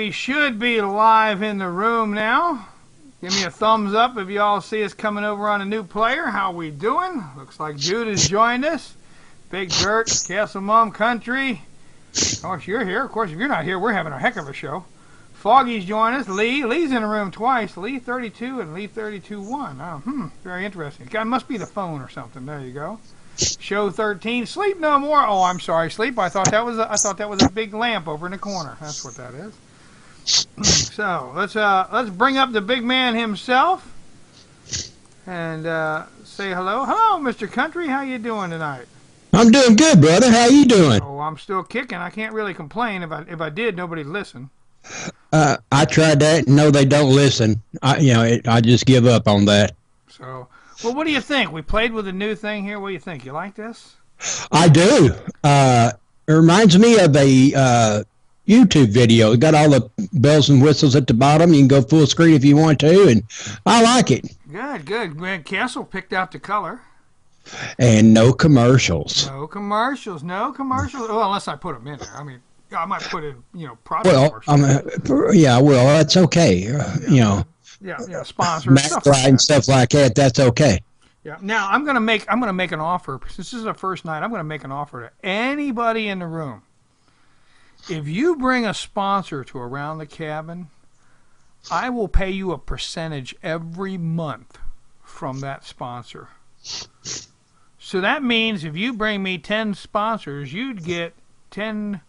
we should be live in the room now. Give me a thumbs up if you all see us coming over on a new player. How we doing? Looks like Jude has joined us. Big Dirt, Castle Mom Country. Of course, you're here. Of course, if you're not here, we're having a heck of a show. Foggy's joined us. Lee's in the room twice. Lee 32 and Lee 32-1. Oh, very interesting. It must be the phone or something. There you go. Show 13. Sleep no more. Oh, I'm sorry, Sleep. I thought that was a big lamp over in the corner. That's what that is. So let's bring up the big man himself and say hello. Hello, Mr. Country. How you doing tonight? I'm doing good, brother. How you doing? Oh, I'm still kicking. I can't really complain. If I did, nobody'd listen. I tried that. No, they don't listen. I just give up on that. So, well, what do you think? We played with a new thing here. What do you think? You like this? I do. It reminds me of a YouTube video. It got all the bells and whistles at the bottom. You can go full screen if you want to, and I like it. Good. Castle picked out the color. And no commercials. No commercials. Well, unless I put them in there. I mean, I might put in, product commercials. Well, that's okay. Yeah, sponsors, stuff like and stuff like that. That's okay. Yeah. Now I'm gonna make an offer. Since this is the first night, I'm gonna make an offer to anybody in the room. If you bring a sponsor to Around the Cabin, I will pay you a percentage every month from that sponsor. So that means if you bring me 10 sponsors, you'd get 10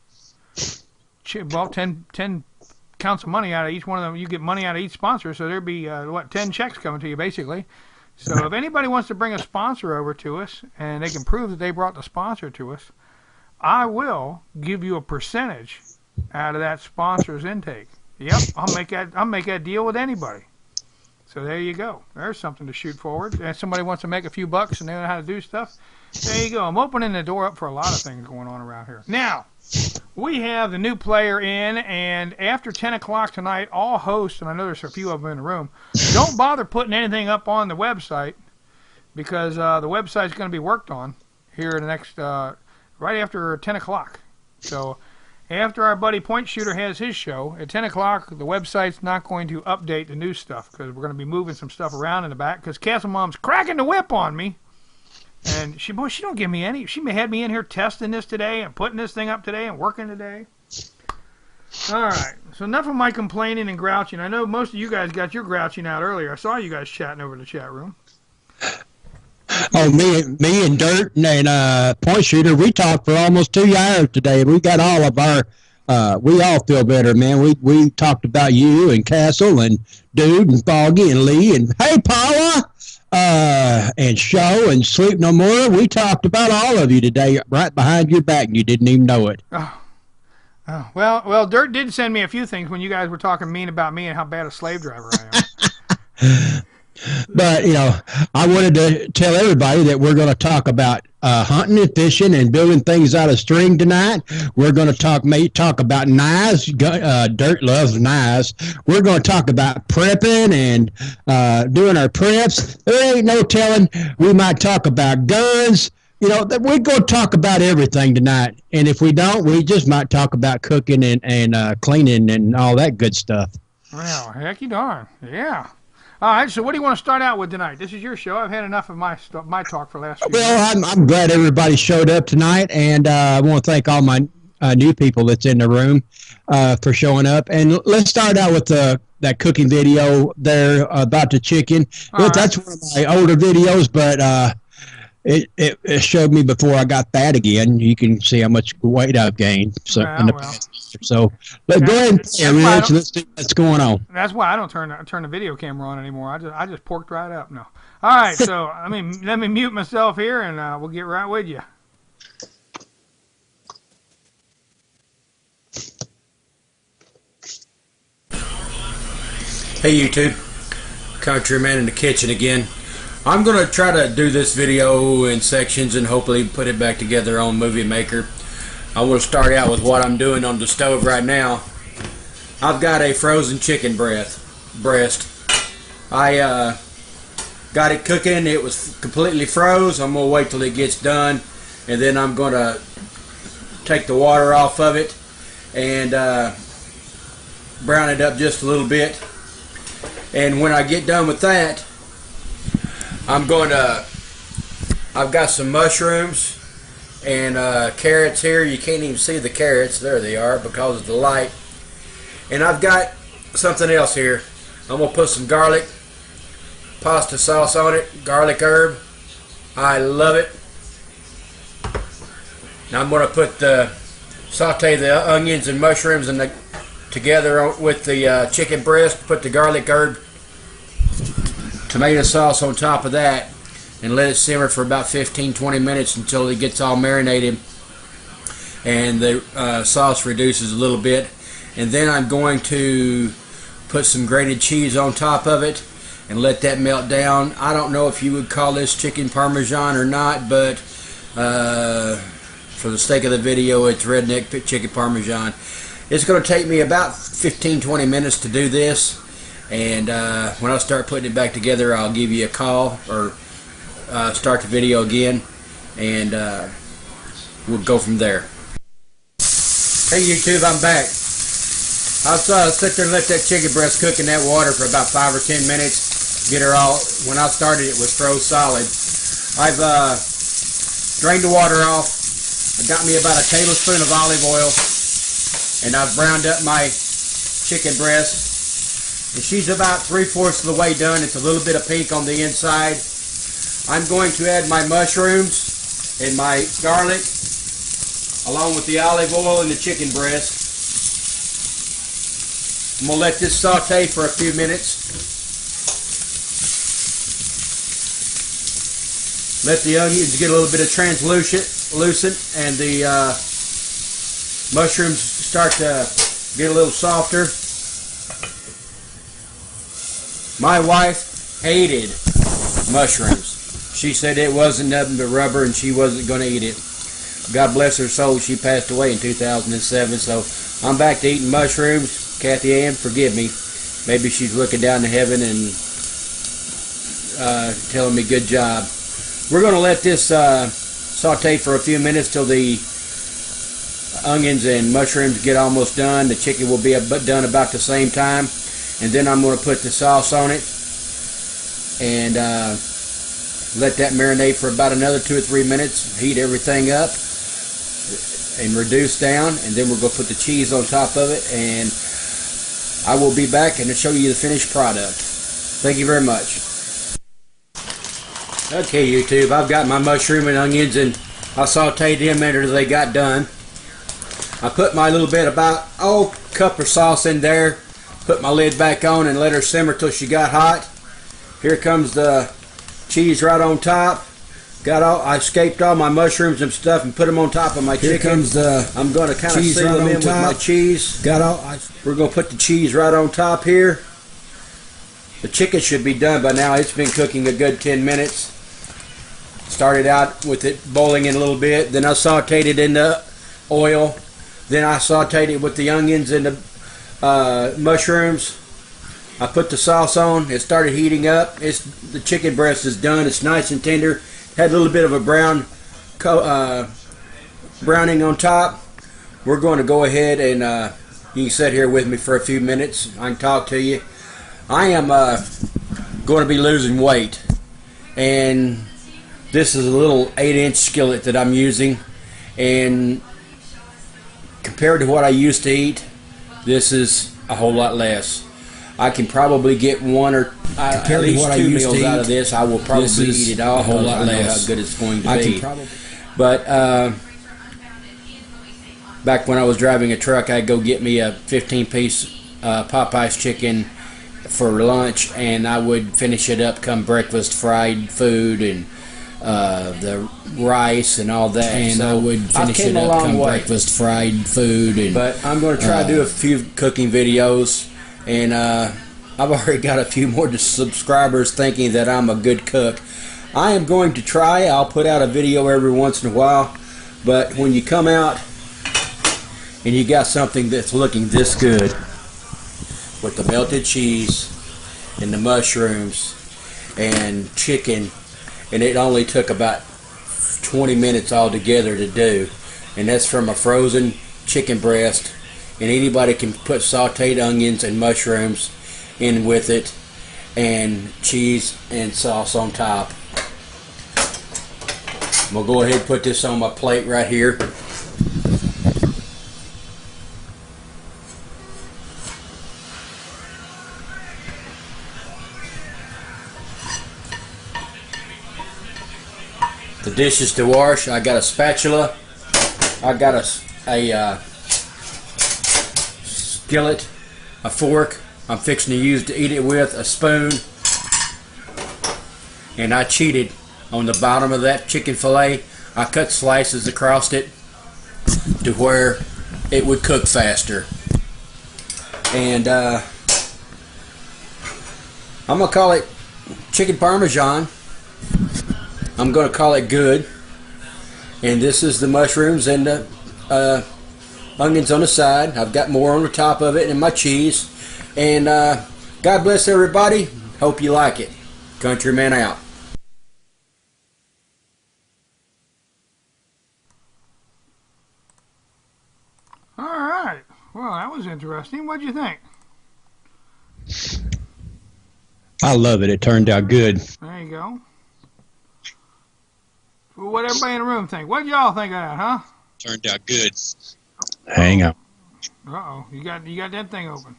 counts of money out of each one of them. You get money out of each sponsor, so there'd be 10 checks coming to you basically. So if anybody wants to bring a sponsor over to us and they can prove that they brought the sponsor to us, I will give you a percentage out of that sponsor's intake. Yep, I'll make that deal with anybody. So there you go. There's something to shoot forward. If somebody wants to make a few bucks and they know how to do stuff, there you go. I'm opening the door up for a lot of things going on around here. Now, we have the new player in, and after 10 o'clock tonight, all hosts, and I know there's a few of them in the room, don't bother putting anything up on the website because the website's going to be worked on here in the next, right after 10 o'clock. So after our buddy Point Shooter has his show, at 10 o'clock, the website's not going to update the new stuff because we're going to be moving some stuff around in the back because Castle Mom's cracking the whip on me. And she don't give me any. She had me in here testing this today and putting this thing up today and working today. All right. So enough of my complaining and grouching. I know most of you guys got your grouching out earlier. I saw you guys chatting over in the chat room. Oh, me and Dirt and Point Shooter, we talked for almost 2 hours today. We got all of our, we all feel better, man. We talked about you and Castle and Dude and Foggy and Lee and Hey Paula and Show and Sleep No More. We talked about all of you today right behind your back and you didn't even know it. Oh. Well, Dirt did send me a few things when you guys were talking mean about me and how bad a slave driver I am. But, I wanted to tell everybody that we're going to talk about hunting and fishing and building things out of string tonight. We're going to talk about knives. Dirt loves knives. We're going to talk about prepping and doing our preps. There ain't no telling. We might talk about guns. We're going to talk about everything tonight. And if we don't, we just might talk about cooking and cleaning and all that good stuff. Well, hecky darn. Yeah. All right, so what do you want to start out with tonight? This is your show. I've had enough of my talk for the last few Well, I'm glad everybody showed up tonight, and I want to thank all my new people that's in the room for showing up. And let's start out with that cooking video there about the chicken. That's one of my older videos, but it showed me before I got fat again. You can see how much weight I've gained. So So go ahead and play, Rich. Let's see what's going on. That's why I don't turn the video camera on anymore. I just porked right up. No. All right. So let me mute myself here, and we'll get right with you. Hey YouTube, Contreeman in the kitchen again. I'm gonna try to do this video in sections and hopefully put it back together on Movie Maker. I will start out with what I'm doing on the stove right now. I've got a frozen chicken breast. I got it cooking. It was completely froze. I'm gonna wait till it gets done, and then I'm gonna take the water off of it and brown it up just a little bit. And when I get done with that, I've got some mushrooms and carrots here. You can't even see the carrots. There they are because of the light. And I've got something else here. I'm going to put some garlic pasta sauce on it, garlic herb. I love it. Now I'm going to saute the onions and mushrooms together with the chicken breast, put the garlic herb, tomato sauce on top of that, and let it simmer for about 15-20 minutes until it gets all marinated and the sauce reduces a little bit. And then I'm going to put some grated cheese on top of it and let that melt down. I don't know if you would call this chicken parmesan or not, but for the sake of the video, it's redneck chicken parmesan. It's going to take me about 15-20 minutes to do this, and when I start putting it back together, I'll give you a call or start the video again, and we'll go from there. Hey YouTube, I'm back. I'll sit there and let that chicken breast cook in that water for about 5 or 10 minutes. Get her all. When I started, it was froze solid. I've drained the water off. I got me about a tablespoon of olive oil, and I've browned up my chicken breast. And she's about 3/4 of the way done. It's a little bit of pink on the inside. I'm going to add my mushrooms and my garlic, along with the olive oil and the chicken breast. I'm going to let this saute for a few minutes. Let the onions get a little bit of translucent, and the mushrooms start to get a little softer. My wife hated mushrooms. She said it wasn't nothing but rubber and she wasn't going to eat it. God bless her soul, she passed away in 2007, so I'm back to eating mushrooms. Kathy Ann, forgive me. Maybe she's looking down to heaven and telling me good job. We're going to let this saute for a few minutes till the onions and mushrooms get almost done. The chicken will be done about the same time, and then I'm going to put the sauce on it and let that marinate for about another 2 or 3 minutes. Heat everything up and reduce down, and then we're going to put the cheese on top of it, and I will be back and show you the finished product. Thank you very much. Okay YouTube, I've got my mushroom and onions, and I sauteed them after they got done. I put my little bit, about cup of sauce in there, put my lid back on and let her simmer till she got hot. Here comes the cheese right on top. I scraped all my mushrooms and stuff and put them on top of my chicken. Here comes the I'm going to kind of seal them in with my cheese. We're going to put the cheese right on top here. The chicken should be done by now. It's been cooking a good 10 minutes. Started out with it boiling in a little bit. Then I sauteed it in the oil. Then I sauteed it with the onions and the mushrooms. I put the sauce on. It started heating up. The chicken breast is done. It's nice and tender. Had a little bit of a browning on top. We're going to go ahead and you can sit here with me for a few minutes. I can talk to you. I am going to be losing weight, and this is a little 8-inch skillet that I'm using, and compared to what I used to eat, this is a whole lot less. I can probably get one or at least 2 meals out of this. I will probably eat it all. A whole lot less. I know how good it's going to be. But back when I was driving a truck, I'd go get me a 15-piece Popeye's chicken for lunch, and I would finish it up come breakfast, fried food and the rice and all that. And so I would finish it up come breakfast, fried food. And, but I'm going to try to do a few cooking videos. And I've already got a few more subscribers thinking that I'm a good cook. I am going to try. I'll put out a video every once in a while. But when you come out and you got something that's looking this good with the melted cheese and the mushrooms and chicken, and it only took about 20 minutes altogether to do, and that's from a frozen chicken breast and anybody can put sauteed onions and mushrooms in with it, and cheese and sauce on top. I'm gonna go ahead and put this on my plate right here. The dishes to wash, I got a spatula, I got a skillet, a fork I'm fixing to use to eat it with, a spoon, and I cheated on the bottom of that chicken fillet. I cut slices across it to where it would cook faster. And I'm gonna call it chicken parmesan. I'm going to call it good. And this is the mushrooms and the onions on the side. I've got more on the top of it and my cheese. And God bless everybody. Hope you like it. Countryman out. All right. Well, that was interesting. What'd you think? I love it. It turned out good. There you go. Well, what everybody in the room think? What y'all think of that, huh? Turned out good. Hang on. Uh-oh. You got that thing open.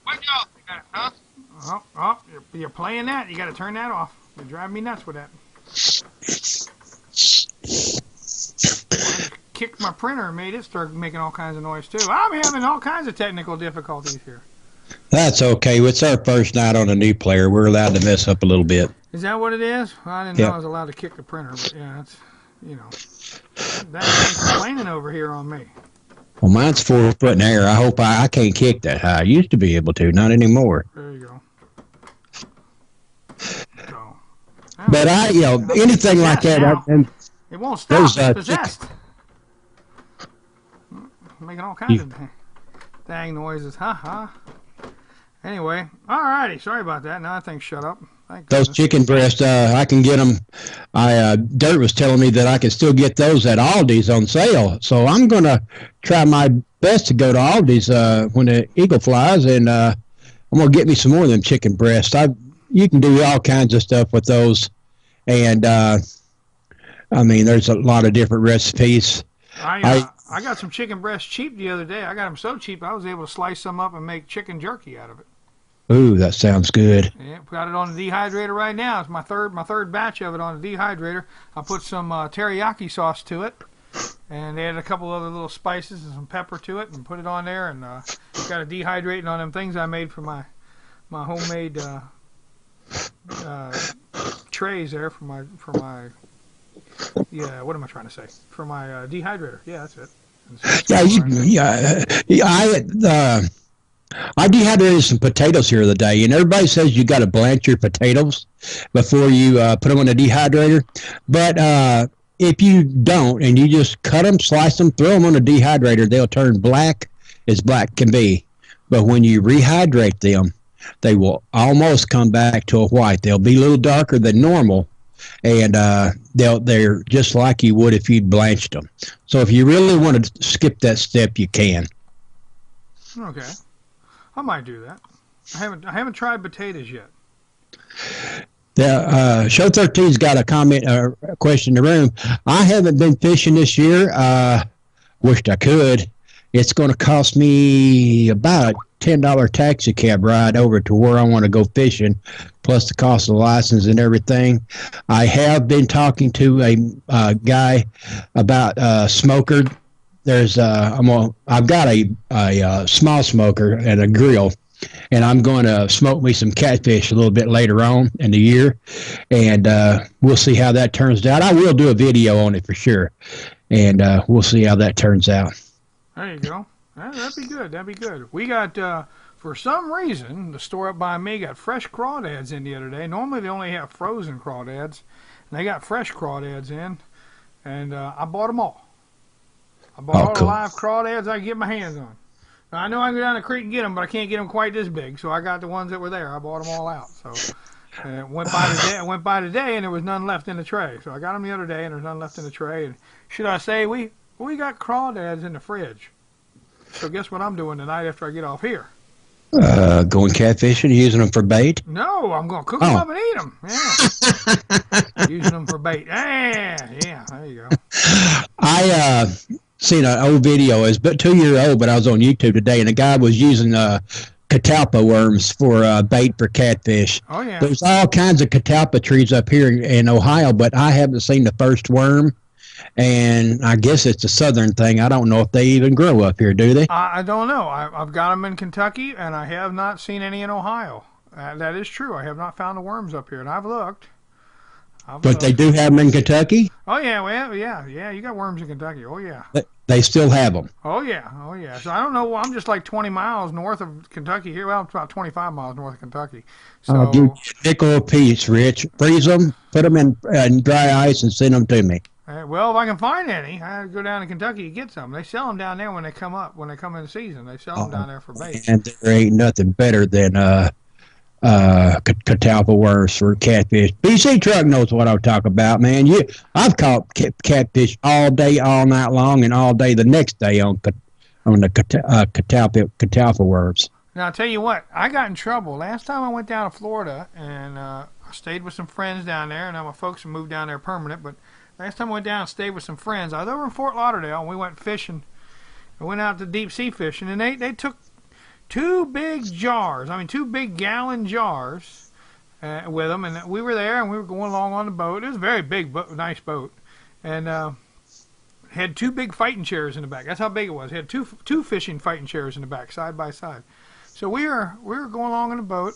What y'all think of that, huh? Oh, you're playing that. You got to turn that off. You're driving me nuts with that. I kicked my printer and made it start making all kinds of noise, too. I'm having all kinds of technical difficulties here. That's okay. It's our first night on a new player. We're allowed to mess up a little bit. Is that what it is? Well, I didn't know I was allowed to kick the printer, but yeah, that's, you know, that's complaining over here on me. Well, mine's 4 foot in the air. I hope I can't kick that high. I used to be able to, not anymore. There you go. So, but anything like that. It won't stop. It's possessed. Making all kinds of dang noises. Ha. Anyway, all righty. Sorry about that. Now I think shut up. Those chicken breasts, I can get them. Dirt was telling me that I can still get those at Aldi's on sale. So I'm going to try my best to go to Aldi's when the eagle flies, and I'm going to get me some more of them chicken breasts. You can do all kinds of stuff with those. And, there's a lot of different recipes. I got some chicken breasts cheap the other day. I got them so cheap I was able to slice some up and make chicken jerky out of it. Ooh, that sounds good. Yeah, got it on the dehydrator right now. It's my third batch of it on the dehydrator. I put some teriyaki sauce to it, and added a couple other little spices and some pepper to it, and put it on there. And got it dehydrating on them things I made for my homemade trays there for my what am I trying to say? For my dehydrator. Yeah, that's it. I dehydrated some potatoes here the other day, and everybody says you got to blanch your potatoes before you put them on the dehydrator. But if you don't, and you just cut them, slice them, throw them on the dehydrator, they'll turn black as black can be. But when you rehydrate them, they will almost come back to a white. They'll be a little darker than normal, and they're just like you would if you'd blanched them. So if you really want to skip that step, you can. Okay. I might do that. I haven't tried potatoes yet. Show 13's got a comment or a question in the room. I haven't been fishing this year. Wished I could. It's going to cost me about a $10 taxi cab ride over to where I want to go fishing, plus the cost of the license and everything. I have been talking to a guy about smoker. I've got a small smoker and a grill, and I'm going to smoke me some catfish a little bit later on in the year, and we'll see how that turns out. I will do a video on it for sure, and we'll see how that turns out. There you go. That'd be good. That'd be good. We got, for some reason, the store up by me got fresh crawdads in the other day. Normally they only have frozen crawdads, and they got fresh crawdads in, and I bought them all. I bought all the live crawdads I could get my hands on. Now, I know I can go down the creek and get them, but I can't get them quite this big, so I got the ones that were there. I bought them all out. So went by today, and there was none left in the tray. So I got them the other day, and there's none left in the tray. And should I say, we got crawdads in the fridge. So guess what I'm doing tonight after I get off here? Going catfishing, using them for bait. No, I'm going to cook them up and eat them. Yeah. Using them for bait. Yeah, there you go. I seen an old video. It's but 2 year old, but I was on YouTube today, and a guy was using catalpa worms for bait for catfish. Oh, yeah. There's all kinds of catalpa trees up here in Ohio, but I haven't seen the first worm. And I guess it's a southern thing. I don't know if they even grow up here, do they? I don't know. I've got them in Kentucky, and I have not seen any in Ohio. That is true. I have not found the worms up here, and I've looked. But they do have them in Kentucky? Oh, yeah. Well, yeah. You got worms in Kentucky. Oh, yeah. They still have them. Oh, yeah. So I don't know. I'm just like 20 miles north of Kentucky here. Well, it's about 25 miles north of Kentucky. So, I'll give you a nickel a piece, Rich. Freeze them, put them in dry ice, and send them to me. Well, if I can find any, I go down to Kentucky to get some. They sell them down there when they come up, when they come in the season. They sell them down there for bait. And there ain't nothing better than catalpa worms for catfish. BC Truck knows what I'm talking about, man. I've caught catfish all day, all night long, and all day the next day on the catalpa worms. Now, I'll tell you what, I got in trouble. Last time I went down to Florida, and I stayed with some friends down there, and now my folks have moved down there permanent, but last time I went down and stayed with some friends, I was over in Fort Lauderdale, and we went fishing. We went out to deep sea fishing, and they took two big gallon jars with them, and we were there, and we were going along on the boat. It was a very big boat, nice boat, and had two big fighting chairs in the back. That's how big it was. It had two fishing fighting chairs in the back, side by side. So we were going along in the boat,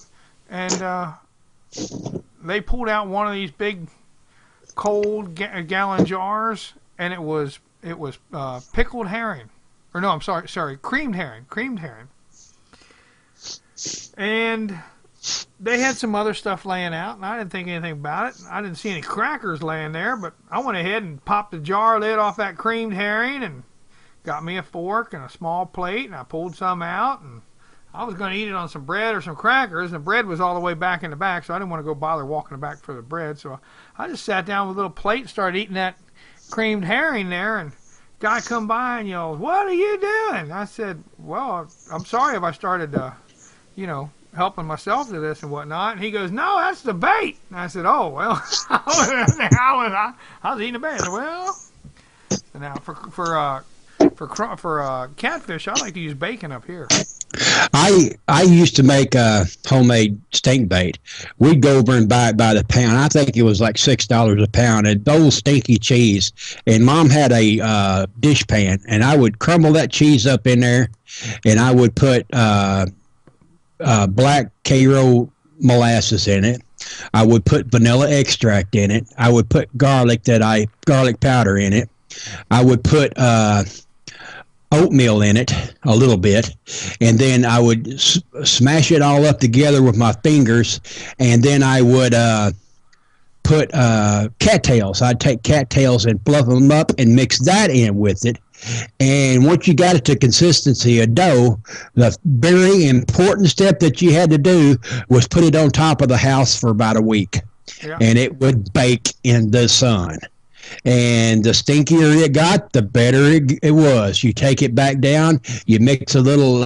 and they pulled out one of these big cold gallon jars, and it was pickled herring, or no, I'm sorry, creamed herring, and they had some other stuff laying out, and I didn't think anything about it. I didn't see any crackers laying there, but I went ahead and popped the jar lid off that creamed herring and got me a fork and a small plate, and I pulled some out, and I was going to eat it on some bread or some crackers, and the bread was all the way back in the back, so I didn't want to go bother walking back for the bread. So I just sat down with a little plate and started eating that creamed herring there, and guy come by and yelled, "What are you doing?" I said, "Well, I'm sorry if I started, helping myself to this and whatnot." And he goes, "No, that's the bait." And I said, "Oh, well, I was eating the bait." I said, well, so now for catfish, I like to use bacon up here. I used to make homemade stink bait. We'd go over and buy it by the pound. I think it was like $6 a pound, and old stinky cheese. And Mom had a dish pan, and I would crumble that cheese up in there, and I would put black Cairo molasses in it. I would put vanilla extract in it. I would put garlic powder in it. I would put oatmeal in it a little bit, and then I would smash it all up together with my fingers, and then I would put cattails. I'd take cattails and fluff them up and mix that in with it. And once you got it to consistency of dough, the very important step that you had to do was put it on top of the house for about a week. Yeah. And it would bake in the sun. And the stinkier it got, the better it was. You take it back down, you mix a little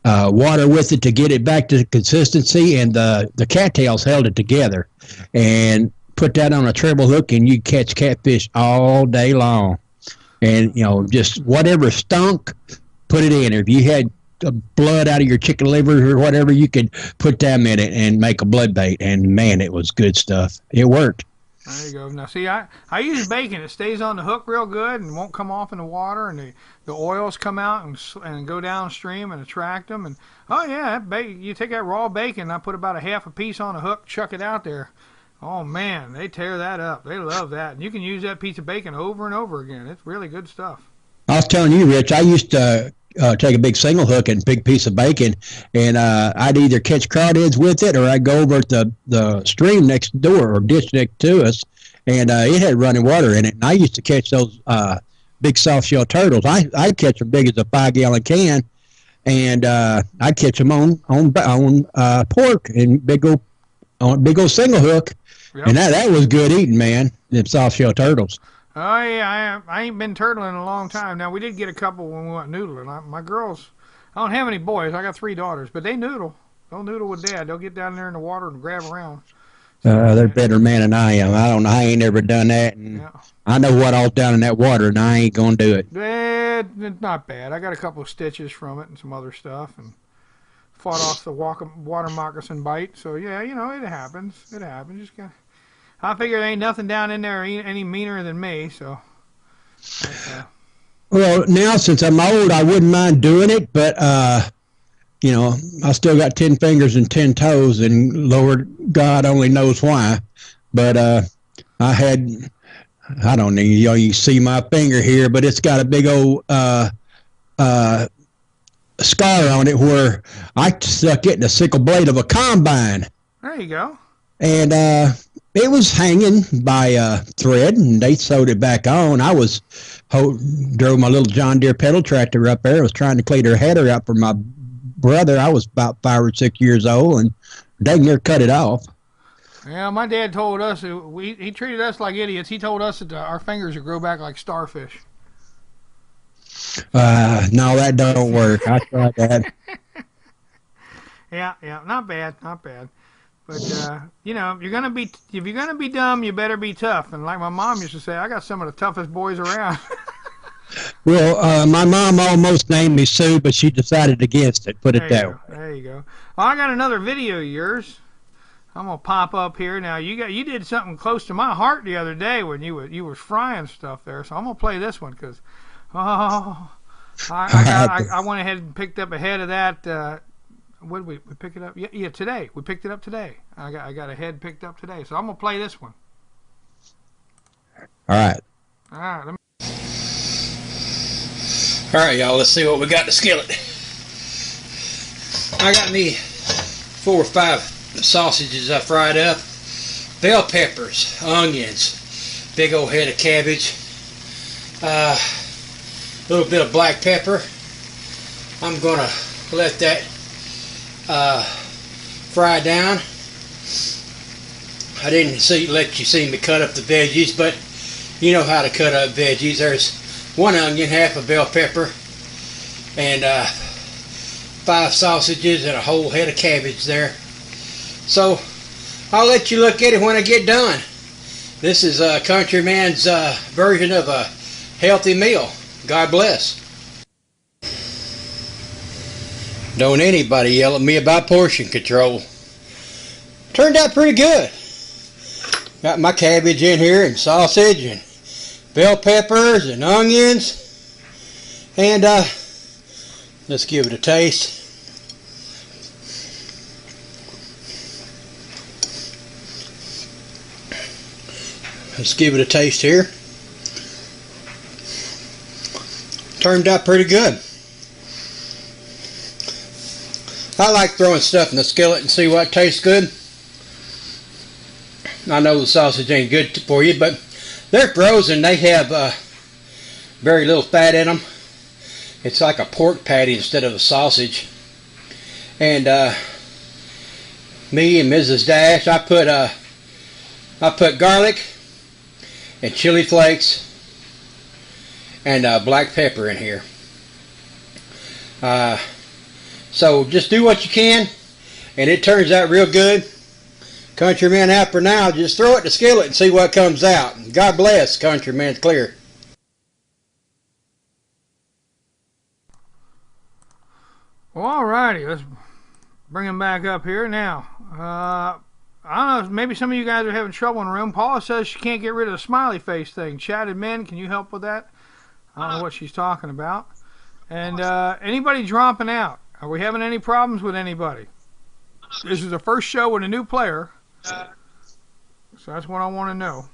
water with it to get it back to consistency, and the cattails held it together. And put that on a treble hook, and you catch catfish all day long. And, just whatever stunk, put it in. If you had blood out of your chicken liver or whatever, you could put them in it and make a blood bait. And, man, it was good stuff. It worked. There you go. Now, see, I use bacon. It stays on the hook real good and won't come off in the water, and the oils come out and go downstream and attract them. And, oh, yeah, you take that raw bacon, I put about a half a piece on a hook, chuck it out there. Oh, man, they tear that up. They love that. And you can use that piece of bacon over and over again. It's really good stuff. I was telling you, Rich, I used to take a big single hook and big piece of bacon, and I'd either catch crawdads with it, or I'd go over to the stream next door or ditch next to us, and it had running water in it. And I used to catch those big soft-shell turtles. I'd catch them big as a 5-gallon can, and I'd catch them on pork and big old single hook. Yep. And that was good eating, man, them soft-shell turtles. Oh yeah, I ain't been turtling in a long time. Now we did get a couple when we went noodling. My girls, I don't have any boys. I got 3 daughters, but they noodle. They'll noodle with dad. They'll get down there in the water and grab around. So They're better man than I am. I don't. I ain't ever done that, and yeah, I know what all's down in that water, and I ain't gonna do it. it's not bad. I got a couple of stitches from it and some other stuff, and fought off the water moccasin bite. So yeah, it happens. It happens. Just got. I figure there ain't nothing down in there any meaner than me. So. Well, now since I'm old, I wouldn't mind doing it, but I still got 10 fingers and 10 toes, and Lord God only knows why. But I had, I don't know, you see my finger here, but it's got a big old scar on it where I stuck it in a sickle blade of a combine. There you go. And it was hanging by a thread, and they sewed it back on. I drove my little John Deere pedal tractor up there. I was trying to clean her header out for my brother. I was about 5 or 6 years old, and dang near cut it off. Yeah, my dad told us he treated us like idiots. He told us that our fingers would grow back like starfish. No, that don't work. I tried that. Yeah, not bad. But if you're gonna be dumb, you better be tough. And like my mom used to say, I got some of the toughest boys around. Well, my mom almost named me Sue, but she decided against it. Put it that way. There you go. Well, I got another video of yours. I'm gonna pop up here now. You did something close to my heart the other day when you were frying stuff there. So I'm gonna play this one because I went ahead and picked up a head of that. What did we pick it up? Yeah, today. We picked it up today. I got a head picked up today. So I'm going to play this one. All right. All right. All right, y'all. Let's see what we got in the skillet. I got me 4 or 5 sausages I fried up. Bell peppers, onions, big old head of cabbage, a little bit of black pepper. I'm going to let that fry down. I didn't let you see me cut up the veggies, but you know how to cut up veggies. There's 1 onion, half a bell pepper, and 5 sausages and a whole head of cabbage there. So I'll let you look at it when I get done. This is Contreeman's version of a healthy meal. God bless. Don't anybody yell at me about portion control. Turned out pretty good. Got my cabbage in here and sausage and bell peppers and onions. And let's give it a taste. Let's give it a taste here. Turned out pretty good. I like throwing stuff in the skillet and see what tastes good. I know the sausage ain't good for you, but they're frozen. They have very little fat in them. It's like a pork patty instead of a sausage. And me and Mrs. Dash, I put garlic and chili flakes and black pepper in here. So just do what you can, and it turns out real good. Contreeman out for now. Just throw it in the skillet and see what comes out. God bless. Contreeman's clear. Well, alrighty, let's bring him back up here now. I don't know, maybe some of you guys are having trouble in the room. Paula says she can't get rid of the smiley face thing. Chatted men, can you help with that? I don't know what she's talking about. And anybody dropping out? Are we having any problems with anybody? This is the first show with a new player. So that's what I want to know.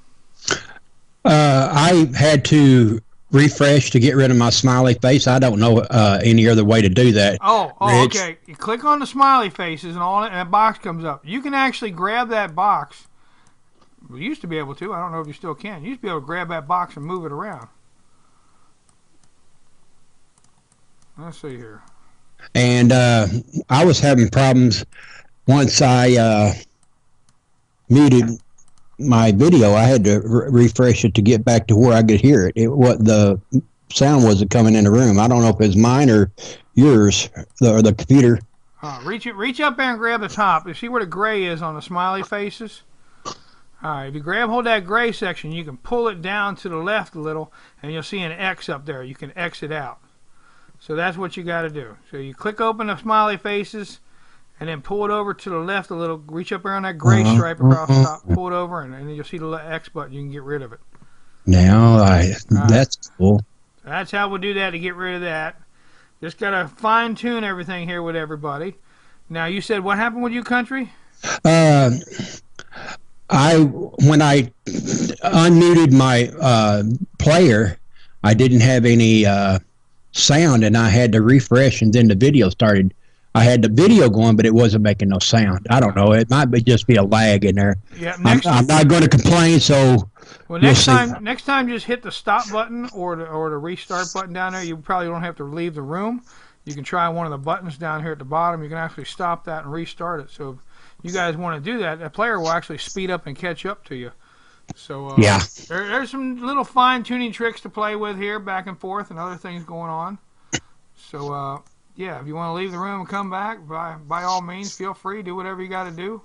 I had to refresh to get rid of my smiley face. I don't know any other way to do that. Oh, okay. You click on the smiley faces and all that, and a box comes up. You can actually grab that box. We used to be able to. I don't know if you still can. You used to be able to grab that box and move it around. Let's see here. And I was having problems once I muted my video, I had to refresh it to get back to where I could hear it. What the sound wasn't coming in the room. I don't know if it's mine or yours or the computer. Reach up there and grab the top. You see where the gray is on the smiley faces? All right, if you hold that gray section, you can pull it down to the left a little, and you'll see an X up there. You can X it out. So that's what you got to do. So you click open the smiley faces, and then pull it over to the left a little. Reach up there on that gray stripe across the top. Pull it over, and then you'll see the X button. You can get rid of it. Now, that's cool. So that's how we'll do that to get rid of that. Just got to fine-tune everything here with everybody. Now, you said what happened with you, Country? When I unmuted my player, I didn't have any sound, and I had to refresh, and then the video started. I had the video going, but it wasn't making no sound. I don't know. It might just be a lag in there. Yeah, I'm not going to complain. So next time, just hit the stop button or the restart button down there. You probably don't have to leave the room. You can try one of the buttons down here at the bottom. You can actually stop that and restart it. So if you guys want to do that, the player will actually speed up and catch up to you. So yeah, there's some little fine-tuning tricks to play with here, back and forth, and other things going on. So yeah, if you want to leave the room and come back, by all means, feel free. Do whatever you got to do.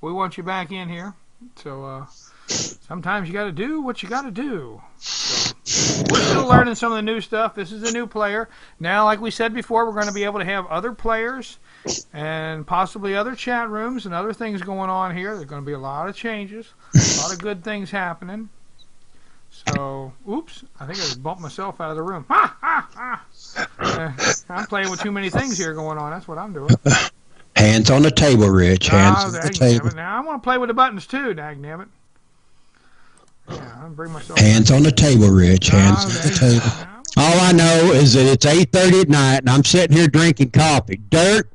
We want you back in here. So sometimes you got to do what you got to do. So we're still learning some of the new stuff. This is a new player. Now, like we said before, we're going to be able to have other players and possibly other chat rooms and other things going on here. There's going to be a lot of changes, a lot of good things happening. So, oops, I think I just bumped myself out of the room. I'm playing with too many things here going on. That's what I'm doing. Hands on the table, Rich. Hands on the table. Now I want to play with the buttons too, dagnabbit. Yeah, I'll bring myself. Hands on the table, Rich. Hands on the table. All I know is that it's 8:30 at night, and I'm sitting here drinking coffee. Dirt,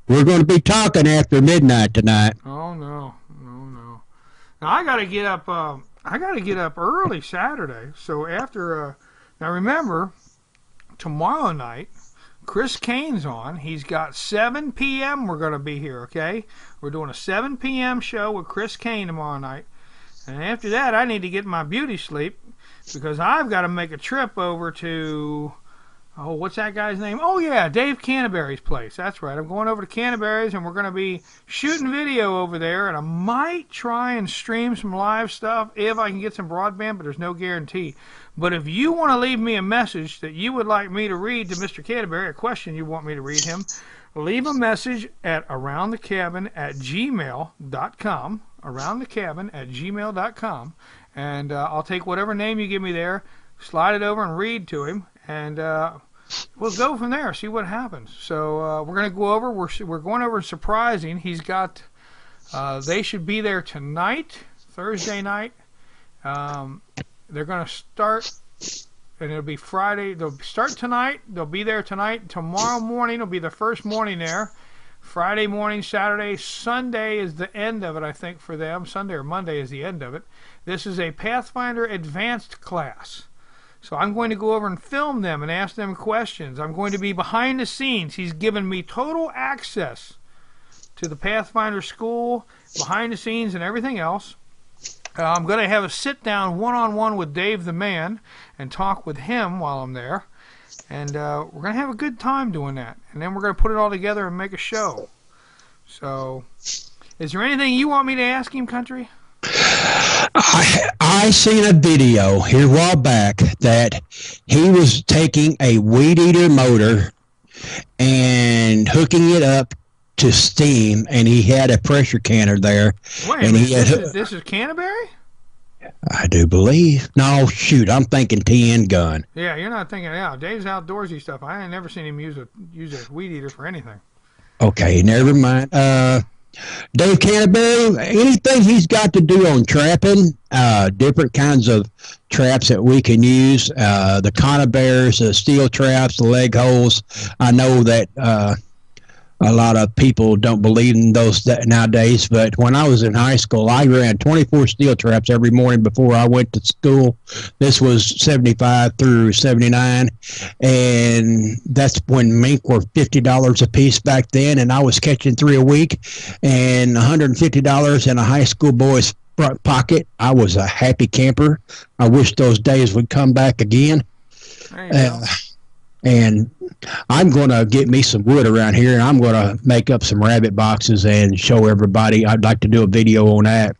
we're going to be talking after midnight tonight. Oh no. Now I got to get up. I got to get up early Saturday. So after, now remember, tomorrow night, Chris Kane's on. He's got 7 p.m. We're going to be here, okay? We're doing a 7 p.m. show with Chris Kane tomorrow night. And after that, I need to get my beauty sleep because I've got to make a trip over to, what's that guy's name? Oh, yeah, Dave Canterbury's place. That's right. I'm going over to Canterbury's, and we're going to be shooting video over there, and I might try and stream some live stuff if I can get some broadband, but there's no guarantee. But if you want to leave me a message that you would like me to read to Mr. Canterbury, a question you want me to read him, leave a message at aroundthecabin@gmail.com, aroundthecabin@gmail.com, and I'll take whatever name you give me there, slide it over and read to him, and we'll go from there, see what happens. So we're going to go over, we're going over surprising. He's got, they should be there tonight, Thursday night. They're going to start, and it'll be Friday. They'll start tonight. They'll be there tonight. Tomorrow morning will be the first morning there. Friday morning, Saturday, Sunday is the end of it, I think, for them. Sunday or Monday is the end of it. This is a Pathfinder Advanced class. So I'm going to go over and film them and ask them questions. I'm going to be behind the scenes. He's given me total access to the Pathfinder school, behind the scenes and everything else. I'm going to have a sit-down one-on-one with Dave the Man and talk with him while I'm there. And we're going to have a good time doing that. And then we're going to put it all together and make a show. So, is there anything you want me to ask him, Country? I seen a video here a while back that he was taking a weed eater motor and hooking it up to steam, and he had a pressure canner there. Wait a minute, this is Canterbury? I do believe. No, shoot, I'm thinking TN gun. Yeah, you're not thinking. Yeah, Dave's outdoorsy stuff. I ain't never seen him use a weed eater for anything. Okay, never mind. Dave Canterbury, anything he's got to do on trapping, different kinds of traps that we can use, the conibears, the steel traps, the leg holes. I know that a lot of people don't believe in those nowadays, but when I was in high school, I ran 24 steel traps every morning before I went to school. This was 75 through 79, and that's when mink were $50 a piece back then, and I was catching 3 a week, and $150 in a high school boy's front pocket. I was a happy camper. I wish those days would come back again. There you go. And I'm going to get me some wood around here, and I'm going to make up some rabbit boxes and show everybody. I'd like to do a video on that.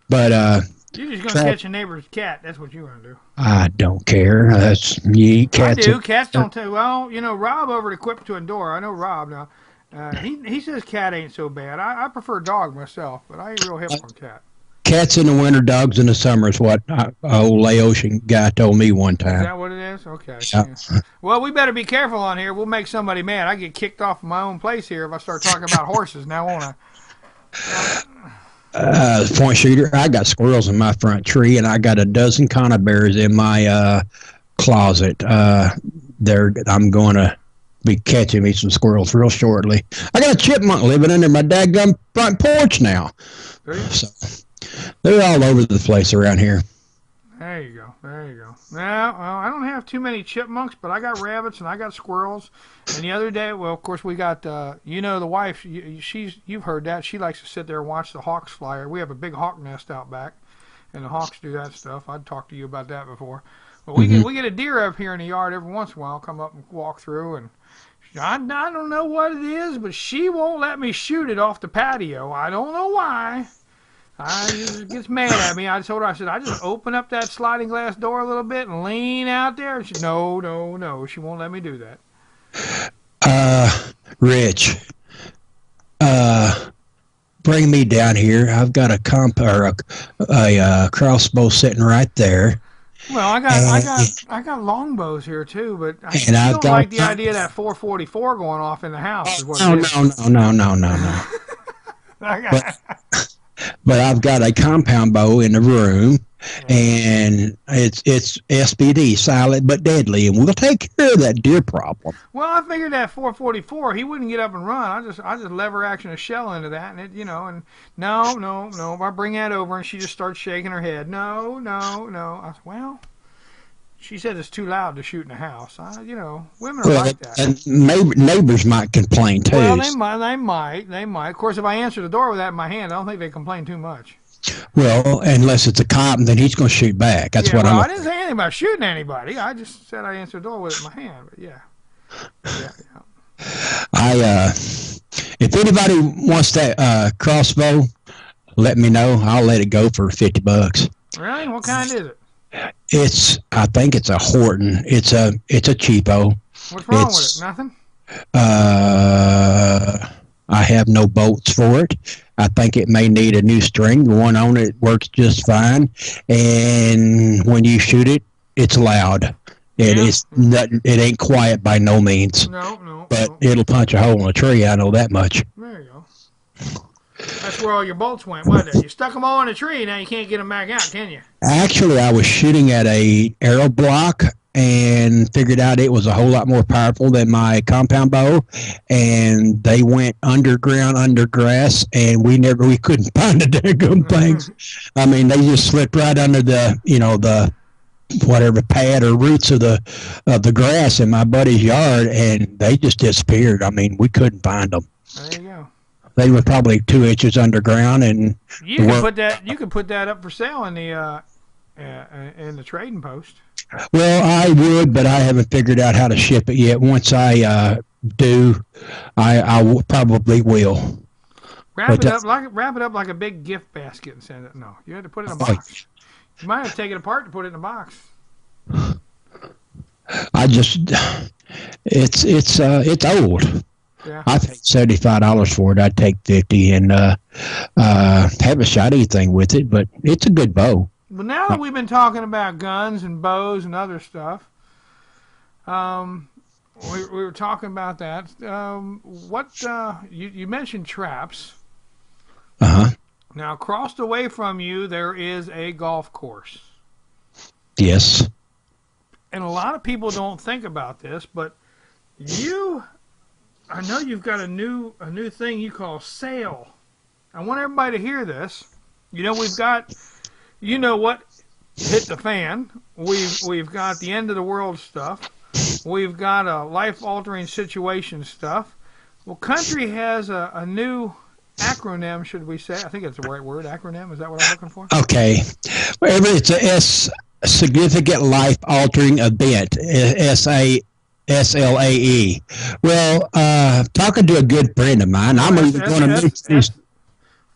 But you're just going to catch a neighbor's cat. That's what you're going to do. I don't care. That's you eat cats. I do. Cats don't tell. Well, you know, Rob over at Equipped to Endure. I know Rob now. He says cat ain't so bad. I prefer dog myself, but I ain't real hip on cat. Cats in the winter, dogs in the summer is what old Laotian guy told me one time. Is that what it is? Okay. Yeah. Well, we better be careful on here. We'll make somebody mad. I get kicked off of my own place here if I start talking about horses now, won't I? Point shooter, I got squirrels in my front tree, and I got a dozen conibears in my closet. I'm going to be catching me some squirrels real shortly. I got a chipmunk living under my dadgum front porch now. So they're all over the place around here. There you go. There you go. Well, I don't have too many chipmunks, but I got rabbits and I got squirrels. And the other day, well, of course, we got, you know, the wife, you've heard that. She likes to sit there and watch the hawks fly. We have a big hawk nest out back, and the hawks do that stuff. I'd talked to you about that before. But we get a deer up here in the yard every once in a while, come up and walk through, and I don't know what it is, but she won't let me shoot it off the patio. I don't know why. She gets mad at me. I told her, I said, I just open up that sliding glass door a little bit and lean out there. And she said, no. She won't let me do that. Rich, bring me down here. I've got a crossbow sitting right there. Well, I got longbows here too, but I still don't like the idea of that 444 going off in the house. No. But I've got a compound bow in the room, and it's SBD, silent but deadly, and we'll take care of that deer problem. Well, I figured that 444, he wouldn't get up and run. I just lever action a shell into that, and no. I bring that over, and she just starts shaking her head. No. I said, well, she said it's too loud to shoot in the house. Women are like that. And neighbors might complain too. Well, they might. Of course, if I answer the door with that in my hand, I don't think they complain too much. Well, unless it's a cop, then he's going to shoot back. That's what I didn't say anything about shooting anybody. I just said I answered the door with it in my hand. But yeah. If anybody wants that crossbow, let me know. I'll let it go for $50. Really? What kind is it? I think it's a Horton. It's a cheapo. What's wrong with it? Nothing? I have no bolts for it. I think it may need a new string. The one on it works just fine. And when you shoot it, it's loud. It ain't quiet by no means. No. But it'll punch a hole in a tree. I know that much. There you go. That's where all your bolts went, wasn't it? You stuck them all in a tree, now you can't get them back out, can you? Actually, I was shooting at a arrow block and figured out it was a whole lot more powerful than my compound bow, and they went underground, under grass, and we couldn't find the daggum things. I mean, they just slipped right under the whatever pad or roots of the grass in my buddy's yard, and they just disappeared. I mean, we couldn't find them. There you go. They were probably 2 inches underground, and you could put that up for sale in the trading post. Well, I would, but I haven't figured out how to ship it yet. Once I do, I probably will. Wrap it up like a big gift basket and send it. No, you had to put it in a box. You might have to take it apart to put it in a box. It's old. Yeah. I paid $75 for it. I'd take $50 and haven't shot anything with it, but it's a good bow. Well, now that we've been talking about guns and bows and other stuff, we were talking about that. You mentioned traps. Uh-huh. Now, across the way from you, there is a golf course. Yes. And a lot of people don't think about this, but I know you've got a new thing you call S.A.L.E. I want everybody to hear this. We've got, what hit the fan. We've got the end of the world stuff. We've got a life-altering situation stuff. Well, Country has a new acronym should we say? I think it's the right word. Acronym. Is that what I'm looking for? Okay. Wherever it's a significant life altering event, S.A.L.E. Well, talking to a good friend of mine, I'm going to move this.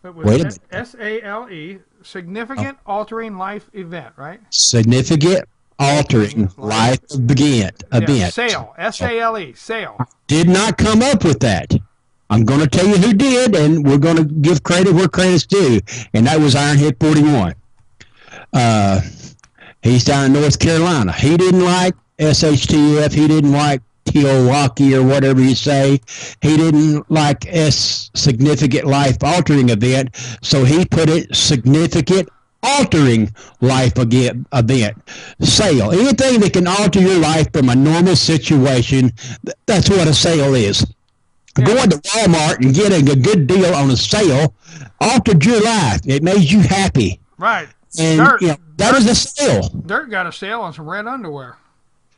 Wait a minute. S.A.L.E. Significant altering life event, right? Significant altering life event. S.A.L.E. S.A.L.E. S.A.L.E. Did not come up with that. I'm going to tell you who did, and we're going to give credit where credit's due, and that was Ironhead 41. He's down in North Carolina. He didn't like S.H.T.F. He didn't like Teowaki or whatever you say. He didn't like significant life altering event, so he put it significant altering life event. S.A.L.E. Anything that can alter your life from a normal situation, that's what a S.A.L.E. is. Yeah. Going to Walmart and getting a good deal on a sale altered your life. It made you happy. Right. And Dirt, that was a S.A.L.E. Dirt got a sale on some red underwear.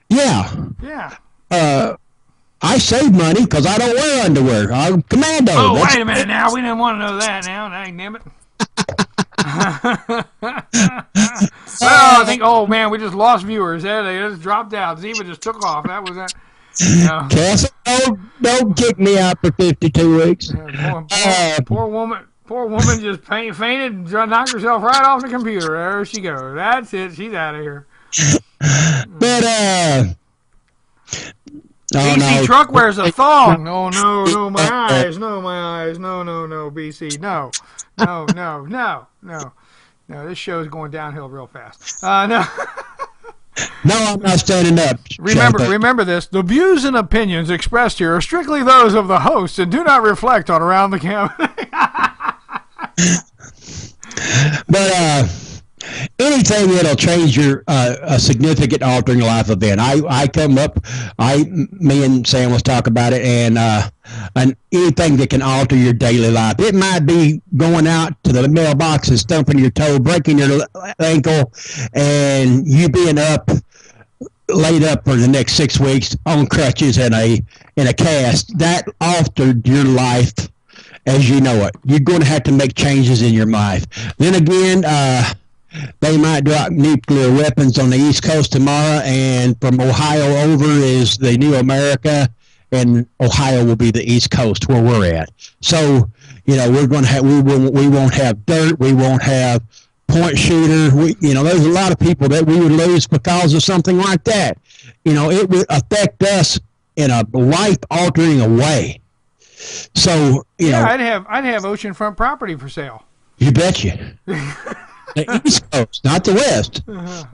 Yeah. Yeah. I save money because I don't wear underwear. I'm commando. Oh, wait a minute now. We didn't want to know that now. Dang, damn it. Well, I think, oh, man, we just lost viewers. There they just dropped out. Ziva just took off. That was that. Cassie, don't kick me out for 52 weeks. Poor woman just fainted and knocked herself right off the computer. There she goes. That's it. She's out of here. But, BC truck wears a thong. No, my eyes. No, my eyes. No, BC. No. No, this show's going downhill real fast. No. No, I'm not standing up. Remember this. The views and opinions expressed here are strictly those of the host and do not reflect on Around the Camp. But anything that'll change your a significant altering life event. Me and Sam was talking about it, and anything that can alter your daily life. It might be going out to the mailbox and stumping your toe, breaking your ankle, and you being laid up for the next 6 weeks on crutches and a cast. That altered your life as you know it. You're going to have to make changes in your life. Then again, they might drop nuclear weapons on the East Coast tomorrow, and from Ohio over is the new America, and Ohio will be the East Coast where we're at. So, we're going to have we won't have dirt, we won't have point shooter. There's a lot of people that we would lose because of something like that. It would affect us in a life altering way. So, I'd have oceanfront property for sale. You betcha. The East Coast, not the West.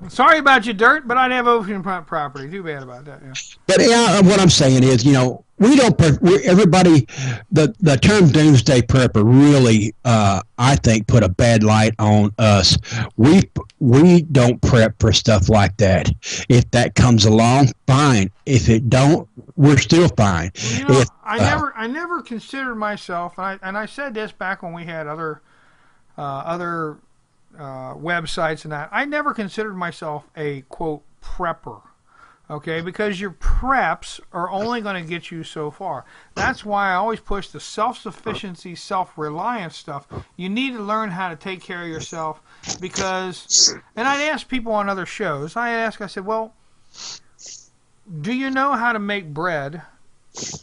Sorry about your dirt, but I'd have oceanfront property. Too bad about that. Yeah. But what I'm saying is, everybody, the term doomsday prepper really, I think, put a bad light on us. We don't prep for stuff like that. If that comes along, fine. If it don't, we're still fine. Well, I never considered myself, and I said this back when we had other websites and that. I never considered myself a quote prepper. Okay, because your preps are only going to get you so far. That's why I always push the self-sufficiency, self-reliance stuff. You need to learn how to take care of yourself because, and I'd ask people on other shows, I said, well, do you know how to make bread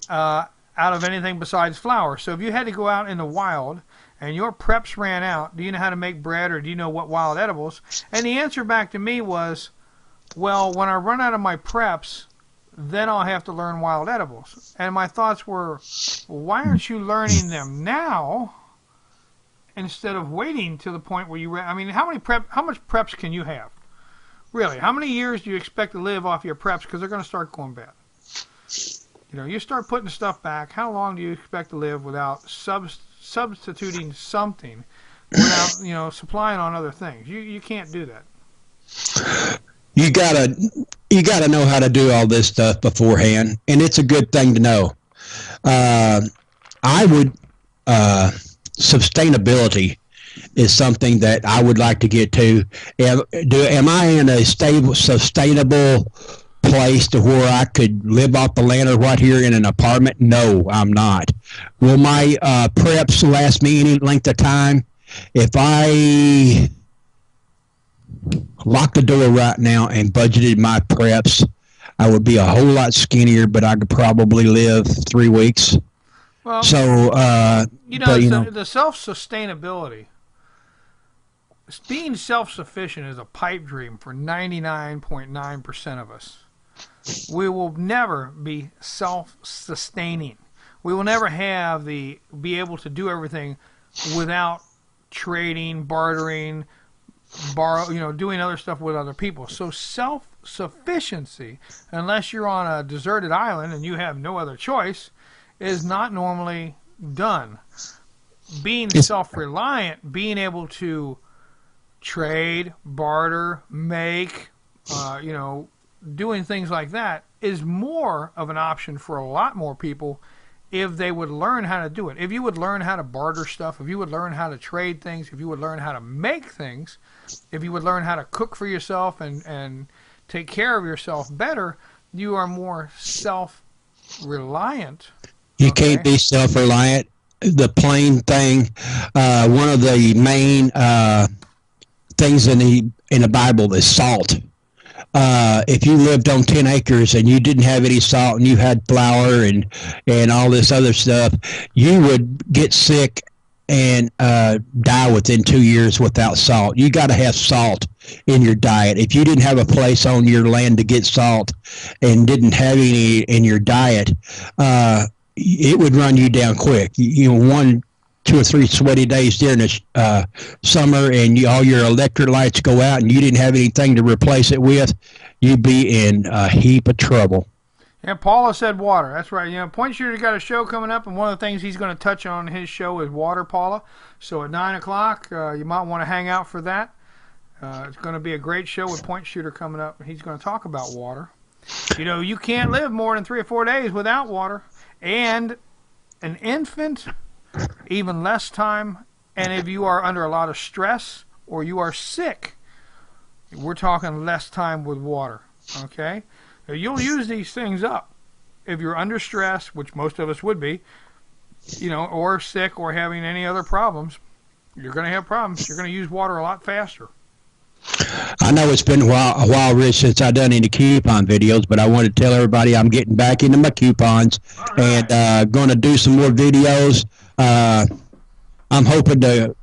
out of anything besides flour? So if you had to go out in the wild and your preps ran out, do you know how to make bread or do you know what wild edibles? And the answer back to me was, well, when I run out of my preps, then I'll have to learn wild edibles. And my thoughts were, well, why aren't you learning them now instead of waiting to the point where how much preps can you have? Really, how many years do you expect to live off your preps? Because they're going to start going bad. You start putting stuff back. How long do you expect to live without substituting something, without supplying on other things? You can't do that. You gotta know how to do all this stuff beforehand, and it's a good thing to know. Sustainability is something that I would like to get to. Am I in a sustainable place to where I could live off the land or right here in an apartment? No, I'm not. Will my preps last me any length of time? If I locked the door right now and budgeted my preps, I would be a whole lot skinnier, but I could probably live 3 weeks. Well, So, the self-sustainability, being self-sufficient is a pipe dream for 99.9% of us. We will never be self-sustaining. We will never be able to do everything without trading, bartering, doing other stuff with other people. So self-sufficiency, unless you're on a deserted island and you have no other choice, is not normally done. Being self-reliant, being able to trade, barter, make, doing things like that is more of an option for a lot more people if they would learn how to do it. If you would learn how to barter stuff, if you would learn how to trade things, if you would learn how to make things, if you would learn how to cook for yourself and take care of yourself better, you are more self-reliant. You can't be self-reliant. The plain thing, one of the main things in the Bible is salt. If you lived on 10 acres and you didn't have any salt and you had flour and all this other stuff, you would get sick and die within 2 years without salt. You got to have salt in your diet. If you didn't have a place on your land to get salt and didn't have any in your diet, it would run you down quick. 1, 2 or 3 sweaty days during the summer and all your electrolytes go out and you didn't have anything to replace it with, you'd be in a heap of trouble. Yeah, Paula said water. That's right. Point Shooter's got a show coming up, and one of the things he's going to touch on in his show is water, Paula. So at 9 o'clock, you might want to hang out for that. It's going to be a great show with Point Shooter coming up. He's going to talk about water. You can't live more than 3 or 4 days without water. And an infant, even less time. And if you are under a lot of stress or you are sick, we're talking less time with water. Okay? Now, you'll use these things up if you're under stress, which most of us would be, or sick or having any other problems. You're going to have problems. You're going to use water a lot faster. I know it's been a while, Rich, since I've done any coupon videos, but I want to tell everybody I'm getting back into my coupons and going to do some more videos. I'm hoping to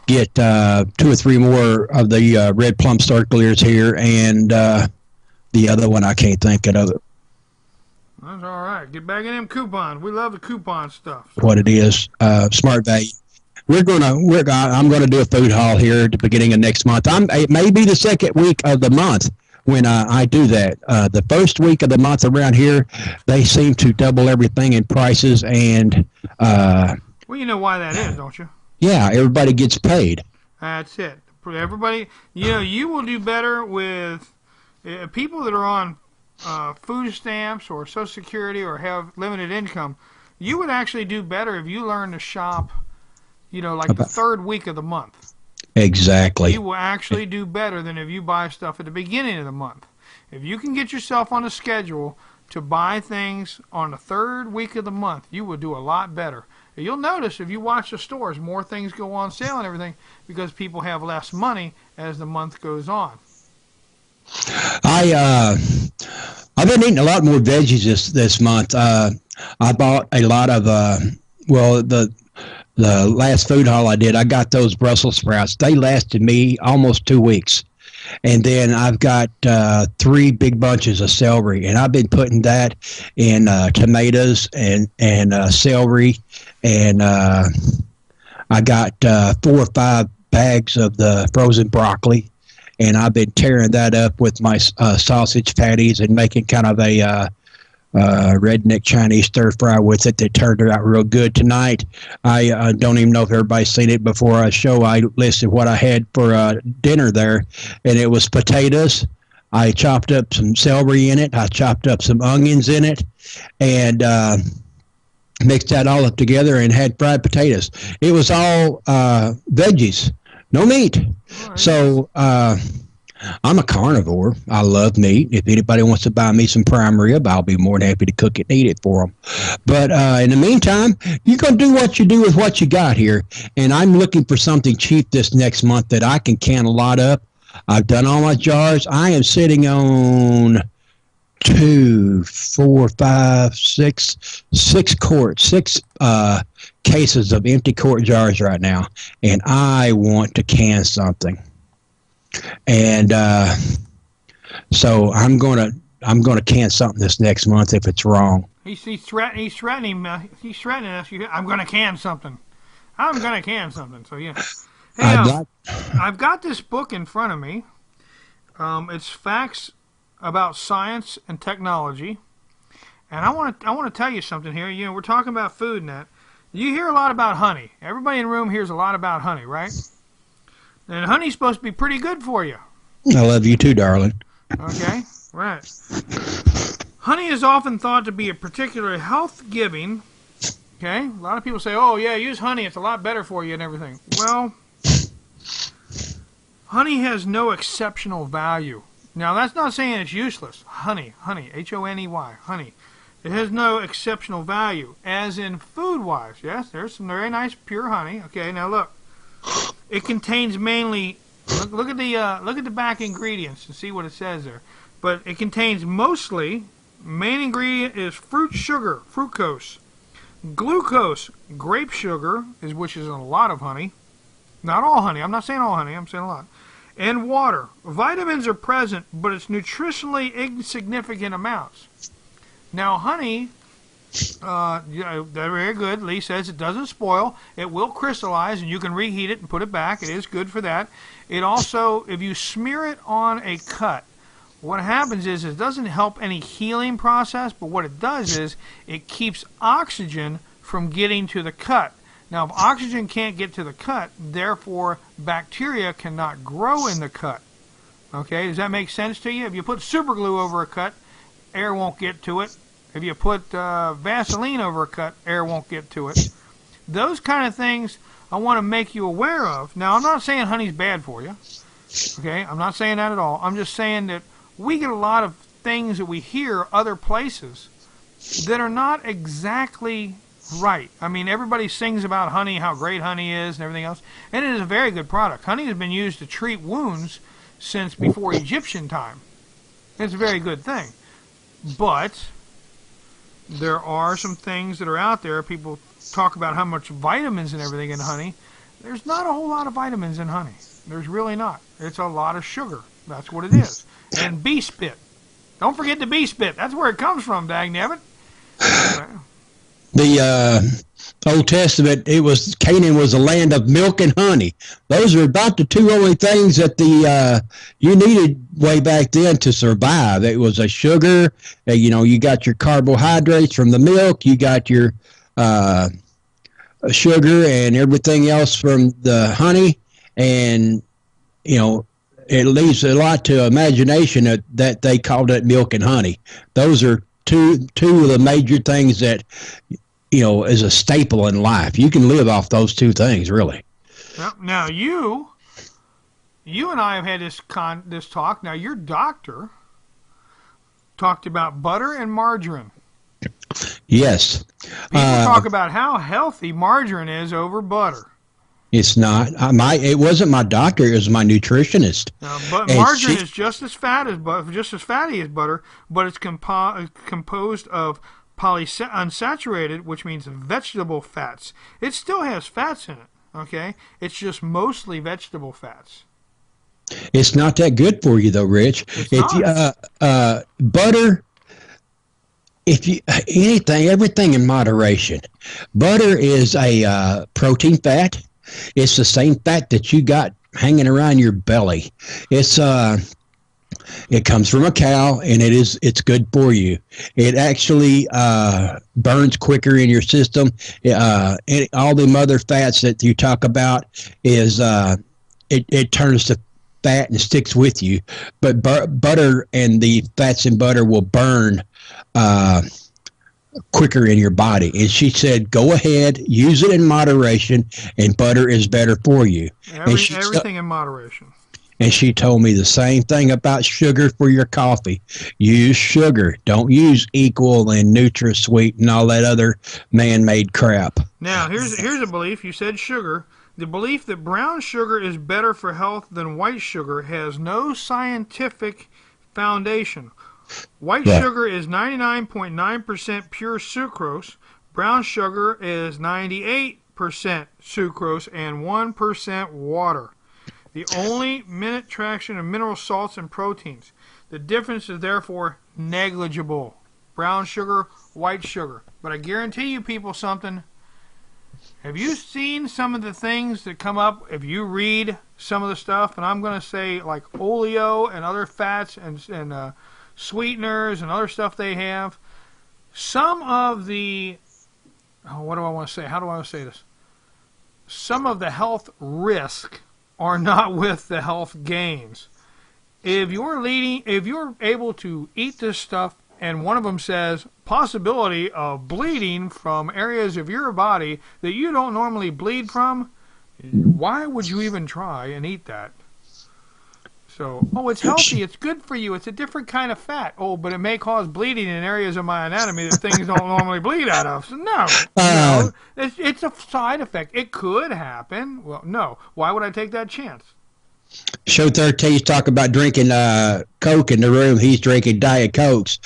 get 2 or 3 more of the red plum circulars here, and the other one I can't think of it. That's all right. Get back in them coupons. We love the coupon stuff. What it is, smart value. I'm gonna do a food haul here at the beginning of next month. It may be the second week of the month when I do that. The first week of the month around here, they seem to double everything in prices, and well, you know why that is, don't you? Yeah, everybody gets paid. That's it. Everybody, you will do better with people that are on food stamps or Social Security or have limited income. You would actually do better if you learn to shop. The third week of the month. Exactly. You will actually do better than if you buy stuff at the beginning of the month. If you can get yourself on a schedule to buy things on the third week of the month, you will do a lot better. You'll notice if you watch the stores, more things go on sale and everything because people have less money as the month goes on. I've been eating a lot more veggies this month. I bought a lot of the last food haul I did, I got those Brussels sprouts. They lasted me almost 2 weeks. And then I've got 3 big bunches of celery, and I've been putting that in tomatoes and celery. And I got 4 or 5 bags of the frozen broccoli, and I've been tearing that up with my sausage patties and making kind of a redneck Chinese stir fry with it that turned out real good tonight. I don't even know if everybody's seen it before our show. I listed what I had for dinner there, and it was potatoes. I chopped up some celery in it. I chopped up some onions in it, and mixed that all up together and had fried potatoes. It was all veggies, no meat. Right. So I'm a carnivore. I love meat. If anybody wants to buy me some prime rib, I'll be more than happy to cook it and eat it for them. But in the meantime, you're going to do what you do with what you got here. And I'm looking for something cheap this next month that I can can a lot up. I've done all my jars. I am sitting on 2, 4, 5, 6, 6 cases of empty quart jars right now. And I want to can something. And so I'm gonna can something this next month if it's wrong. He's threatening us. I'm gonna can something. I'm gonna can something. So yeah. Hey, I've got this book in front of me. It's Facts About Science and Technology, and I want to tell you something here. You know, we're talking about food and that. You hear a lot about honey. Everybody in the room hears a lot about honey, right? And honey's supposed to be pretty good for you. I love you too, darling. Okay, right. Honey is often thought to be a particularly health-giving. Okay, a lot of people say, "Oh yeah, use honey; it's a lot better for you and everything." Well, honey has no exceptional value. Now, that's not saying it's useless. Honey, H-O-N-E-Y, honey. It has no exceptional value, as in food-wise. Yes, there's some very nice pure honey. Okay, now look. It contains mainly, look at the back ingredients and see what it says there. But it contains mostly, main ingredient is fruit sugar, fructose, glucose, grape sugar, which is in a lot of honey. Not all honey. I'm not saying all honey. I'm saying a lot. And water. Vitamins are present, but it's nutritionally insignificant amounts. Now, honey, they're very good. Lee says it doesn't spoil. It will crystallize, and you can reheat it and put it back. It is good for that. It also, if you smear it on a cut, what happens is it doesn't help any healing process, but what it does is it keeps oxygen from getting to the cut. Now, if oxygen can't get to the cut, therefore bacteria cannot grow in the cut. Okay, does that make sense to you? If you put super glue over a cut, air won't get to it. If you put Vaseline over a cut, air won't get to it. Those kind of things I want to make you aware of. Now, I'm not saying honey's bad for you. Okay, I'm not saying that at all. I'm just saying that we get a lot of things that we hear other places that are not exactly right. I mean, everybody sings about honey, how great honey is and everything else, and it is a very good product. Honey has been used to treat wounds since before Egyptian time. It's a very good thing. But there are some things that are out there. People talk about how much vitamins and everything in honey. There's not a whole lot of vitamins in honey. There's really not. It's a lot of sugar. That's what it is. And bee spit. Don't forget the bee spit. That's where it comes from, dagnabbit. The Old Testament, Canaan was a land of milk and honey. Those are about the two only things that you needed way back then to survive. It was a sugar. You got your carbohydrates from the milk. You got your sugar and everything else from the honey. And it leaves a lot to imagination that they called it milk and honey. Those are two of the major things that is a staple in life. You can live off those two things, really. Now you and I have had this talk. Now your doctor talked about butter and margarine. Yes. People talk about how healthy margarine is over butter. It's not. It wasn't my doctor. It was my nutritionist. But margarine is just as fatty as butter, but it's composed of polyunsaturated, which means vegetable fats. It still has fats in it. Okay, it's just mostly vegetable fats. It's not that good for you, though, Rich. Butter. Everything in moderation. Butter is a protein fat. It's the same fat that you got hanging around your belly. It comes from a cow, and it's good for you. It actually burns quicker in your system. And all the other fats that you talk about is it turns to fat and sticks with you. But butter and the fats in butter will burn quicker in your body. And she said, go ahead, use it in moderation, and butter is better for you. Everything in moderation. and she told me the same thing about sugar for your coffee. Use sugar. Don't use Equal and NutraSweet and all that other man-made crap. Now, here's a belief. You said sugar. The belief that brown sugar is better for health than white sugar has no scientific foundation. White sugar is 99.9% pure sucrose. Brown sugar is 98% sucrose and 1% water. The only minute traction of mineral salts and proteins. The difference is therefore negligible. Brown sugar, white sugar. But I guarantee you people something. Have you seen some of the things that come up if you read some of the stuff? And I'm going to say like oleo and other fats and sweeteners and other stuff they have. Some of the, what do I want to say? How do I want to say this? Some of the health risk are not with the health gains. If you're able to eat this stuff, and one of them says possibility of bleeding from areas of your body that you don't normally bleed from, why would you even try and eat that? So, oh, it's healthy, it's good for you, it's a different kind of fat. Oh, but it may cause bleeding in areas of my anatomy that things don't normally bleed out of. So no, it's a side effect. It could happen. Well, no. Why would I take that chance? Show 13's talk about drinking Coke in the room. He's drinking Diet Cokes.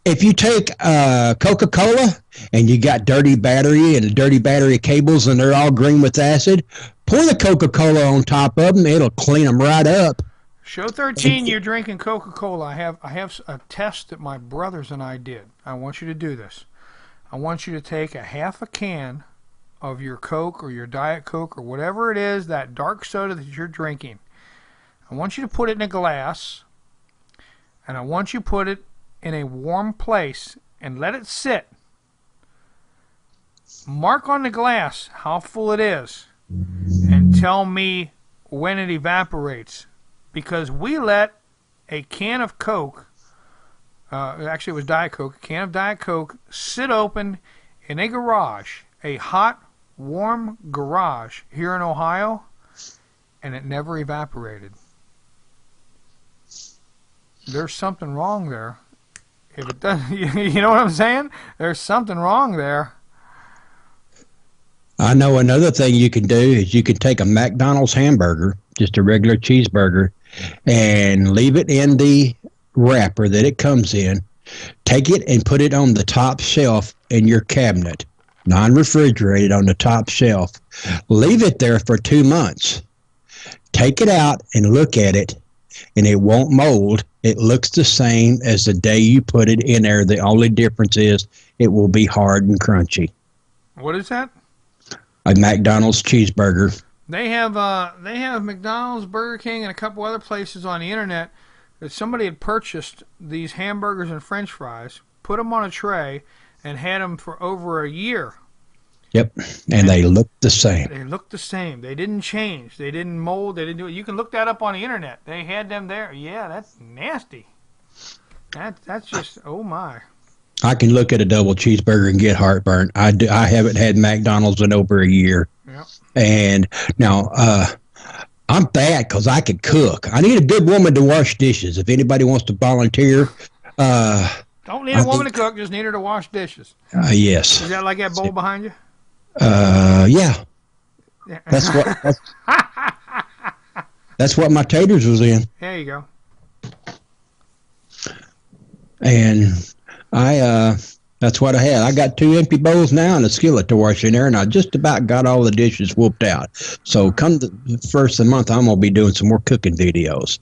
If you take Coca-Cola and you got dirty battery and dirty battery cables and they're all green with acid, pour the Coca-Cola on top of them. It'll clean them right up. Show 13, you're drinking Coca-Cola. I have a test that my brothers and I did. I want you to do this. I want you to take a half a can of your Coke or your Diet Coke or whatever it is, that dark soda that you're drinking. I want you to put it in a glass, and I want you to put it in a warm place and let it sit. Mark on the glass how full it is and tell me when it evaporates, because we let a can of Coke, actually it was Diet Coke, a can of Diet Coke sit open in a garage, a hot, warm garage here in Ohio, and it never evaporated. There's something wrong there. If it doesn't, you know what I'm saying? There's something wrong there. I know another thing you can do is you can take a McDonald's hamburger, just a regular cheeseburger, and leave it in the wrapper that it comes in. Take it and put it on the top shelf in your cabinet, non-refrigerated, on the top shelf. Leave it there for 2 months. Take it out and look at it, and it won't mold. It looks the same as the day you put it in there. The only difference is it will be hard and crunchy. What is that? A McDonald's cheeseburger. They have McDonald's, Burger King, and a couple other places on the internet that somebody had purchased these hamburgers and French fries, put them on a tray, and had them for over a year. Yep, and they look the same. They look the same. They didn't change. They didn't mold. They didn't do it. You can look that up on the internet. They had them there. Yeah, that's nasty. That's just, oh my. I can look at a double cheeseburger and get heartburn. I haven't had McDonald's in over a year. Yep. And now I'm bad because I can cook. I need a good woman to wash dishes. If anybody wants to volunteer. Don't need a woman to cook. Just need her to wash dishes. Yes. Is that like that bowl behind you? Yeah. That's what my taters was in. There you go. And that's what I had. I got 2 empty bowls now and a skillet to wash in there, and I just about got all the dishes whooped out. So come the first of the month, I'm going to be doing some more cooking videos.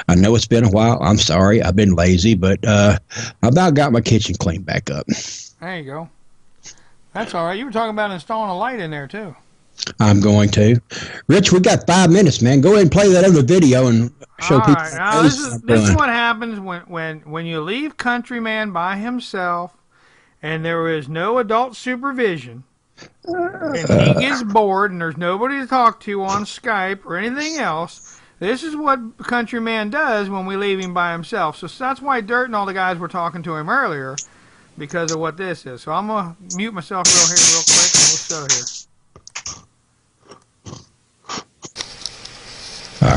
I know it's been a while. I'm sorry. I've been lazy, but I about got my kitchen cleaned back up. There you go. That's all right. You were talking about installing a light in there, too. I'm going to. Rich, we got 5 minutes, man. Go ahead and play that other video and show people. All right. Now, this is what happens when you leave Contreeman by himself and there is no adult supervision and he gets bored and there's nobody to talk to on Skype or anything else. This is what Contreeman does when we leave him by himself. So that's why Dirt and all the guys were talking to him earlier, because of what this is. So I'm going to mute myself real quick and we'll show here. All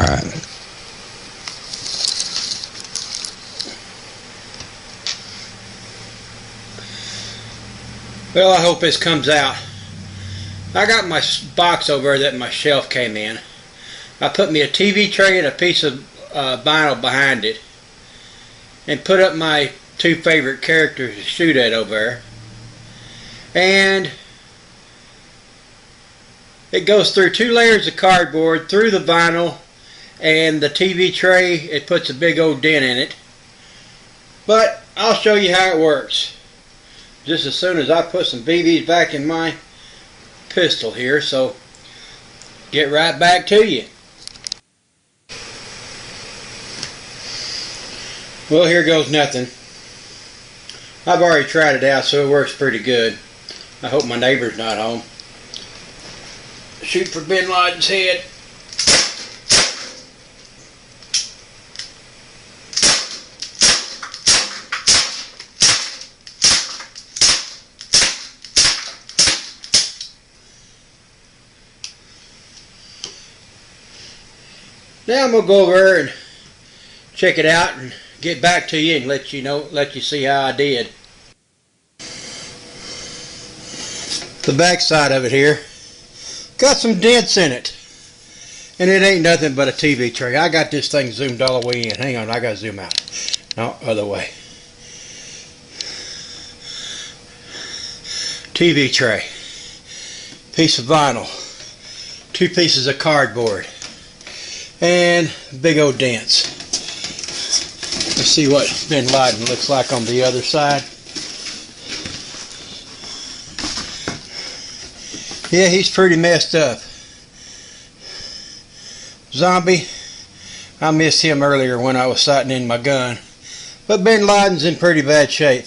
Well, I hope this comes out. I got my box over there that my shelf came in. I put me a TV tray and a piece of vinyl behind it, and put up my two favorite characters to shoot at over there. And it goes through 2 layers of cardboard, through the vinyl, and the TV tray, it puts a big old dent in it. But I'll show you how it works just as soon as I put some BBs back in my pistol here, so get right back to you. Well, here goes nothing. I've already tried it out, so it works pretty good. I hope my neighbor's not home. Shoot for Bin Laden's head. Now I'm gonna go over there and check it out and get back to you and let you see how I did. The back side of it here got some dents in it, and it ain't nothing but a TV tray. I got this thing zoomed all the way in. Hang on, I gotta zoom out. No, other way. TV tray, piece of vinyl, 2 pieces of cardboard, and big old dents. Let's see what Bin Laden looks like on the other side. Yeah, he's pretty messed up. Zombie, I missed him earlier when I was sighting in my gun. But Bin Laden's in pretty bad shape.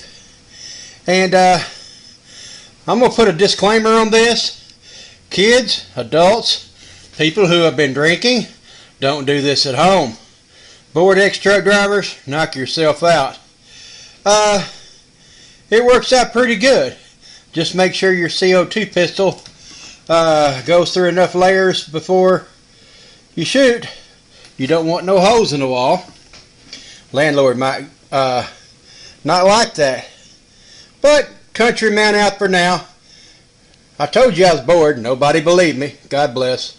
And I'm going to put a disclaimer on this. Kids, adults, people who have been drinking, don't do this at home. Bored X truck drivers, knock yourself out. It works out pretty good. Just make sure your CO2 pistol goes through enough layers before you shoot. You don't want no holes in the wall. Landlord might not like that. But Contreeman out for now. I told you I was bored. Nobody believed me. God bless.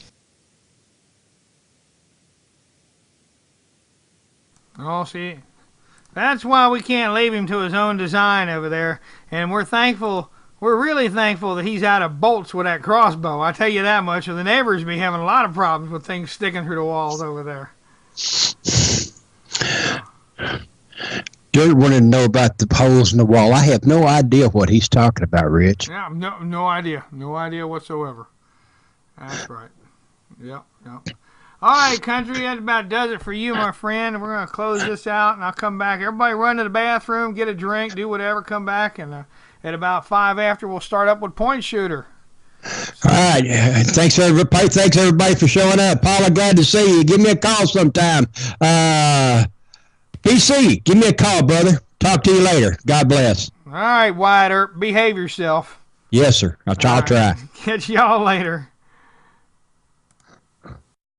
Oh, see, that's why we can't leave him to his own design over there. And we're really thankful that he's out of bolts with that crossbow. I tell you that much. Or the neighbors be having a lot of problems with things sticking through the walls over there. Dirt wanted to know about the holes in the wall. I have no idea what he's talking about, Rich. Yeah, no idea. No idea whatsoever. That's right. Yep. All right, Country, that about does it for you, my friend. We're going to close this out, and I'll come back. Everybody run to the bathroom, get a drink, do whatever, come back, and at about 5 after, we'll start up with Point Shooter. All right. Thanks, everybody, for showing up. Paula, glad to see you. Give me a call sometime. PC, give me a call, brother. Talk to you later. God bless. All right, Wyatt Earp, behave yourself. Yes, sir. I'll try. Catch y'all later.